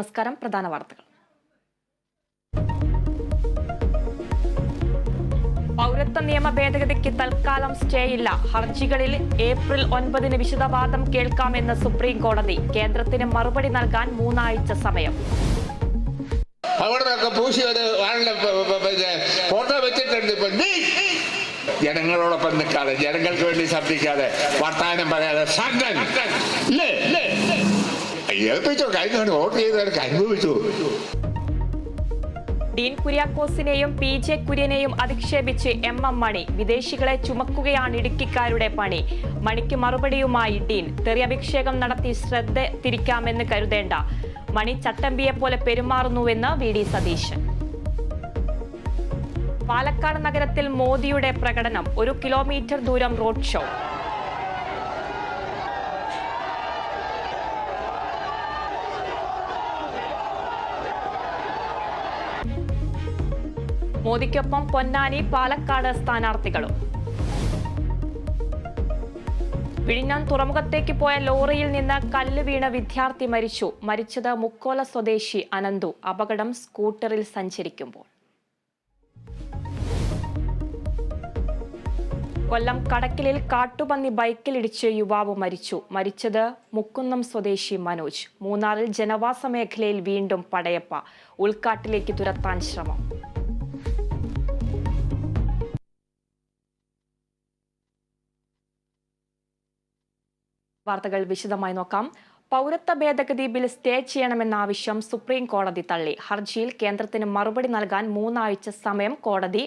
നമസ്കാരം. പ്രധാന വാർത്തകൾ. പൗരത്വ നിയമ ഭേദഗതിക്ക് തൽക്കാലം സ്റ്റേ ഇല്ല. ഹർജികളിൽ ഏപ്രിൽ 9 വിശദവാദം കേൾക്കാമെന്ന് സുപ്രീം കോടതി. കേന്ദ്രത്തിന് മറുപടി നൽകാൻ 3 ആഴ്ച സമയം. ഫോട്ടോ വെച്ചിട്ടുണ്ട്. ജനങ്ങളോടൊപ്പം നിൽക്കാതെ, ജനങ്ങൾക്ക് വേണ്ടി ശബ്ദിക്കാതെ, വർത്തമാനം പറയാതെ ഏൽപ്പിച്ചോ. കഴിഞ്ഞ വോട്ട് ചെയ്തവർക്ക് അനുഭവിച്ചു. ഡീൻ കുര്യാക്കോസിനെയും PJ കുര്യനെയും അധിക്ഷേപിച്ച് MM മണി. വിദേശികളെ ചുമക്കുകയാണ് ഇടുക്കിക്കാരുടെ പണി. മണിക്ക് മറുപടിയുമായി ഡീൻ. തെറിയഭിഷേകം നടത്തി ശ്രദ്ധ തിരിക്കാമെന്ന് കരുതേണ്ട. മണി ചട്ടമ്പിയെ പോലെ പെരുമാറുന്നുവെന്ന് VD സതീശൻ. പാലക്കാട് നഗരത്തിൽ മോദിയുടെ പ്രകടനം. 1 കിലോമീറ്റർ ദൂരം റോഡ് ഷോ. മോദിക്കൊപ്പം പൊന്നാനി, പാലക്കാട് സ്ഥാനാർത്ഥികളും. വിഴിഞ്ഞം തുറമുഖത്തേക്ക് പോയ ലോറിയിൽ നിന്ന് കല്ല് വീണ വിദ്യാർത്ഥി മരിച്ചു. മരിച്ചത് മുക്കോല സ്വദേശി അനന്തു. അപകടം സ്കൂട്ടറിൽ സഞ്ചരിക്കുമ്പോൾ. കൊല്ലം കടക്കിലിൽ കാട്ടുപന്നി ബൈക്കിലിടിച്ച് യുവാവ് മരിച്ചു. മരിച്ചത് മുക്കുന്നം സ്വദേശി മനോജ്. മൂന്നാറിൽ ജനവാസ മേഖലയിൽ വീണ്ടും പടയപ്പ. ഉൾക്കാട്ടിലേക്ക് തുരത്താൻ ശ്രമം. വാർത്തകൾ വിശദമായി നോക്കാം. പൗരത്വ ഭേദഗതി ബിൽ സ്റ്റേ ചെയ്യണമെന്ന ആവശ്യം സുപ്രീം കോടതി തള്ളി. ഹർജിയിൽ കേന്ദ്രത്തിന് മറുപടി നൽകാൻ 3 ആഴ്ച സമയം കോടതി